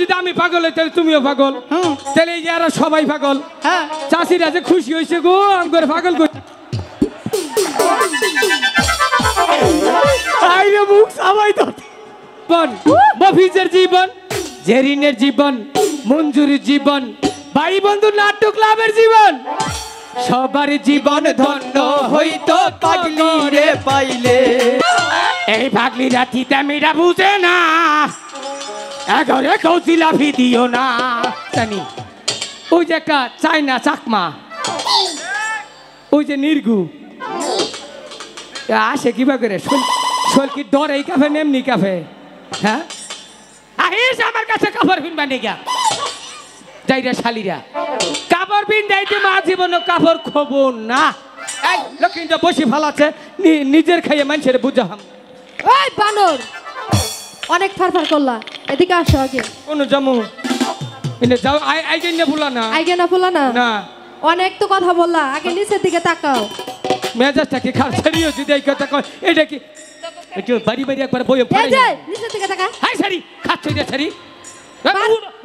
যদি আমি পাগল হই তাহলে তুমিও পাগল। তাহলে এই যারা সবাই পাগল। হ্যাঁ চাষিরা যে খুশি হয়েছে গো আমি করে পাগল করি। আইরে মুখ সবাই তো মফিজের জীবন, জেরিনের জীবন, মঞ্জুরির জীবন, ভাই বন্ধু নাট্য ক্লাবের জীবন, সবার জীবন ধন্য হইতো পাগলি রে পাইলে। এই পাগলি রাতিতে মেয়েরা বুঝে না, এগরে কৌশিলাফি দিও না জানি। ওই যে একটা চাইনা চাকমা, ওই যে নির্গু আসে কিবা করে শোল কি ডর এই কাফে নেমনি কাফে। হ্যাঁ আহিস আমার কাছে কাপড় পিনবা নেগা যাইরা শালিরা কাপড় পিন যাইতে মা জীবন কাপড় খবো না। এই লক্ষ্মীটা বসে ফালাচ্ছে নিজের খাইয়ে মানুষের বুঝাম। ওই বানর অনেক ফারফার করলা, এদিকে আসো আগে। কোন জামু এনে যাও আইগে না বলা না, আইগে না বলা না না অনেক তো কথা বললা, আগে নিচের দিকে তাকাও। মেজাজটা কি খারাপ ছাড়িও যদি এই কথা কয় এটা কি একটু বাড়ি বাড়ি একবার বইয়ে এই যে নিচের দিকে তাকা। হাই সারি খাচ্ছ রে সারি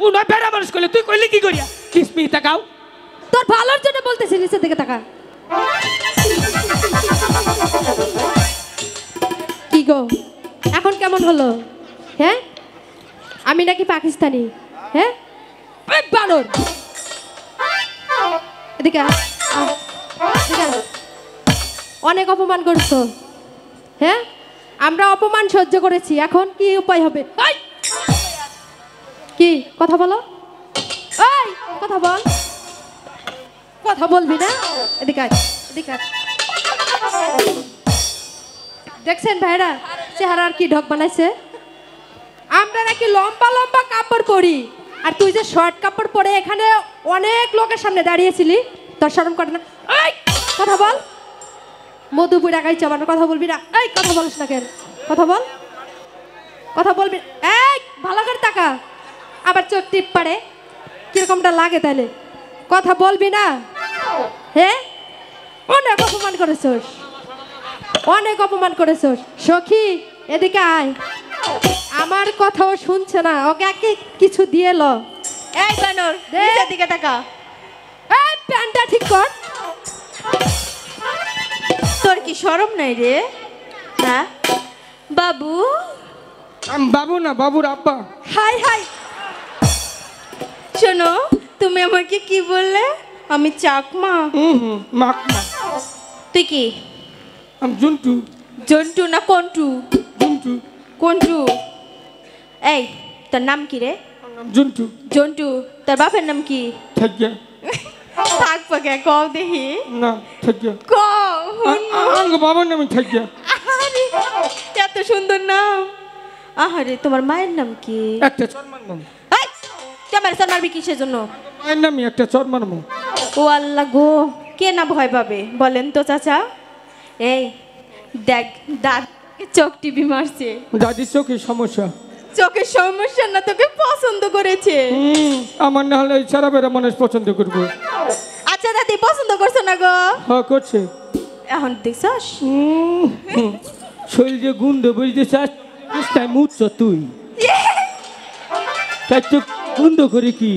ও না বেড়া মানুষ কইলে তুই কইলি কি করিয়া কিসমি তাকাও। তোর ভালোর জন্য বলতেছি নিচের দিকে তাকা। কি গো এখন কেমন হলো? হ্যাঁ আমি নাকি পাকিস্তানি? হ্যাঁ বানর এদিকে অনেক অপমান করছো। হ্যাঁ আমরা অপমান সহ্য করেছি, এখন কি উপায় হবে? কি কথা বলো, এই কথা বল, কথা বলবি না? এদিকে এদিকে দেখছেন ভাইরা চেহারার কি ঢক বানাইছে। আমরা নাকি লম্বা লম্বা কাপড় পরি, আর তুই যে শর্ট কাপড় পরে এখানে অনেক লোকের সামনে দাঁড়িয়েছিলি, তোর শরম করে না? এই কথা বল, মধুপুর একাই চাবানোর কথা বলবি না। এই কথা বলিস না কেন? কথা বল, কথা বলবি। এই ভালো করে তাকা, আবার চোখ টিপ পারে কিরকমটা লাগে, তাহলে কথা বলবি না? হ্যাঁ অনেক অপমান করেছোস, অনেক অপমান করেছোস। সখী এদিকে আয়, আমার কথাও শুনছে না, ওকে একে কিছু দিয়ে ল। এই বানর নিচের দিকে তাকা। এই প্যান্টটা ঠিক কর। তোর কি শরম নাই রে? হ্যাঁ বাবু, বাবু না বাবুর আব্বা। হাই হাই শোনো, তুমি আমাকে কি বললে? আমি চাকমা। মাকমা। তুই কি? আমি জন্টু। জন্টু না কন্টু? জন্টু। কন্টু। এই তোর নাম কি রে? জন্টু। জন্টু। তোর বাপের নাম কি? থাকিয়া। থাক পাকে কও দেখি। না থাকিয়া। কও। আঙ্গ বাবার নামে থাকিয়া। আরে এত সুন্দর নাম। আহারে তোমার মায়ের নাম কি? একটা চরমান নাম। এই তুই আমার চর মারবি কিসের জন্য? মায়ের নামই একটা চরমান নাম। ও আল্লাহ গো, কে না ভয় পাবে বলেন তো চাচা? এই দেখ দাদ চোখ টিভি মারছে। দাদির চোখের সমস্যা। চোখের সমস্যা না, তোকে পছন্দ করেছে। আমার না হলে সারা বেড়া মানুষ পছন্দ করবো। আচ্ছা দাদি পছন্দ করছো না গো? হ্যাঁ করছে। এখন দেখছস শরীরে গুন্ড বুঝতে চাস তাই মুচ্ছ তুই, তাই তো গুন্ড করে কি?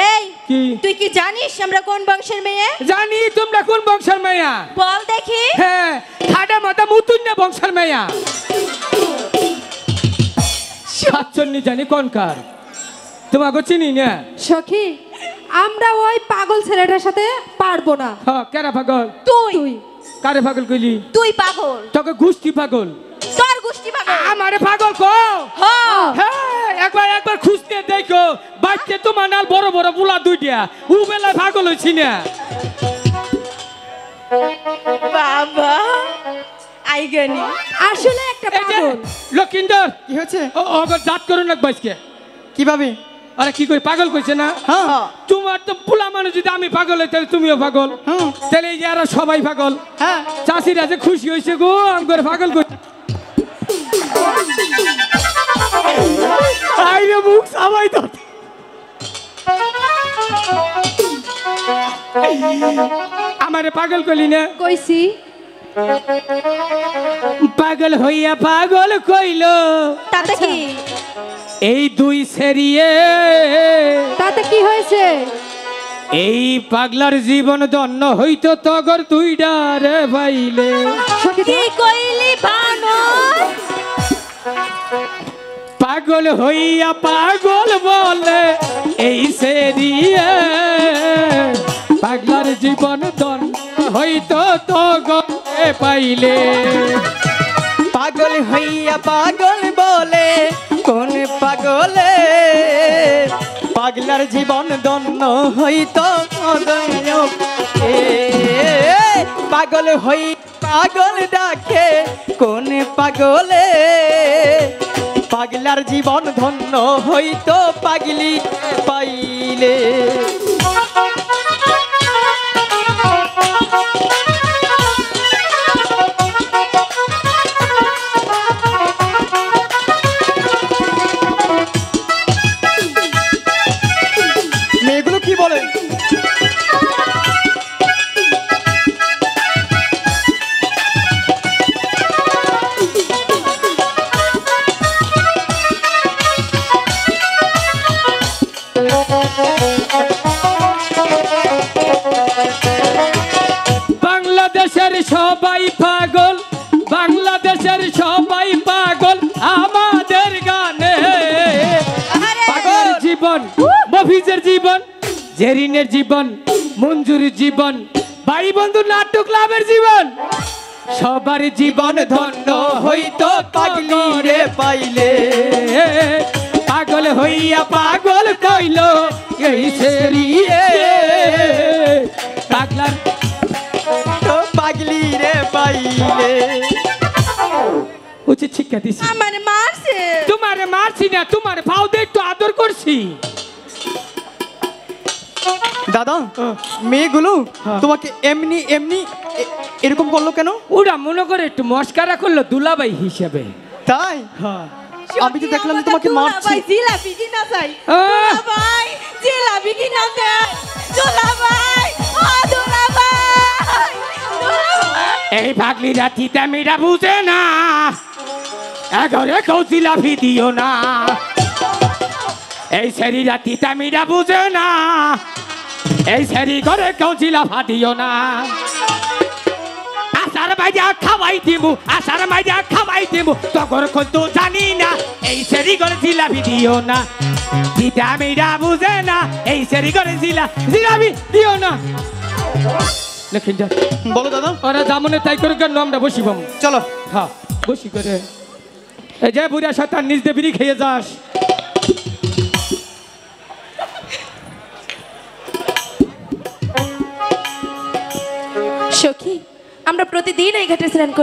এই কি তুই কি জানিস আমরা কোন বংশের মেয়ে? জানি। তোমরা কোন বংশের মেয়া? বল দেখি। হ্যাঁ খাডা মাথা মুতুন্য বংশের মেয়া। সাতচন্নি জানি কোনকার, তোমাকে চিনি না। সখী আমরা ওই পাগল ছেলেটার সাথে পারবো না। হ্যাঁ কেরা পাগল? তুই। কারে পাগল কইলি? তুই পাগল। তোকে গুষ্টি পাগল। তোর গোষ্ঠী পাগল। আমারে পাগল কো? হ্যাঁ একবার একবার খুঁজতে দেখো, বাচ্চা তোমার নাল বড় বড় বুলা দুইটা, ও বেলা পাগল হইছি না। বাবা আইগানি আসলে একটা পাগল। লক্ষিন্দর কি হয়েছে? ওগো জাত করুন না বাইসকে কিভাবে? আরে কি কই পাগল কইছে না? হ্যাঁ তোমার তো পুলা মানুষ যদি আমি পাগল হই তাহলে তুমিও পাগল। তাহলে এই যারা সবাই পাগল। হ্যাঁ চাষিরা যে খুশি হয়েছে গো আমি করে পাগল কই। আইরে মুখ সবাই তো আমারে পাগল কইলি না? কইছি পাগল হইয়া পাগল কইলো। তাতে কি? এই দুই সেরিয়ে তাতে কি হয়েছে? এই পাগলার জীবন ধন্য হইতো তগর দুইটা রে ভাইলে। সখী কি কইলি বানর? পাগল হইয়া পাগল বলে এই সেরিয়ে পাগলার জীবন ধন্য হইতো তগর রে পাইলে। পাগল হইয়া পাগল বলে কোন পাগলে পাগলার জীবন ধন্য হইতো পাগল হই পাগল ডাকে কোন পাগলে পাগলার জীবন ধন্য হইতো পাগলি পাইলে। মেয়েগুলো কি বলে? বাংলাদেশের সবাই পাগল, বাংলাদেশের সবাই পাগল আমাদের গানে। পাগল জীবন, মফিজের জীবন, জেরিনের জীবন, মঞ্জুরির জীবন, ভাই বন্ধু নাট্য ক্লাবের জীবন, সবার জীবন ধন্য হইতো পাগলি রে পাইলে। পাগল হইয়া পাগল কইল এই সেরিয়ে পাগলার পাগলি রে পাইলে। উচিত শিক্ষা দিছি। আমার মারছে। তোমার মারছি না, তোমার ভাও দিয়ে একটু আদর করছি। দাদা মেয়েগুলো তোমাকে এমনি এমনি এরকম করলো কেন? ওরা মনে করে একটু মস্কারা করলো দুলাভাই হিসেবে। তাই আমি তো দেখলাম তোমাকে মারছি। ভাই জিলাপি কিনা চাই। আহ! ভাই জিলাপি কিনা চাই। দুলাভাই ও দুলাভাই। এই ভাগলি রাতিতে মেয়েরা বুঝে না, এঘরে কেউ জিলাপি দিও না। এই সেরি রাতিতে মেয়েরা বুঝে না, এই সেরি ঘরে কেউ জিলাপা দিও না। আসার মাইজা খাওয়াই দিমু, আসার মাইজা খাওয়াই দিমু, তখন কিন্তু জানি না এই সেরি ঘরে জিলাপি দিও না। দিদা মেয়েরা বুঝে না, এই সেরি ঘরে জিলাপি দিও না। লক্ষ্মীন্দর বলো দাদা। ওরা জামনে তাই করে কেন আমরা বসিবাম। চলো। হ্যাঁ বসি করে এই যে বুড়া শতান নিজ দিয়ে বিড়ি খেয়ে যাস। সখী আমরা প্রতিদিন এই ঘাটে স্নান করি।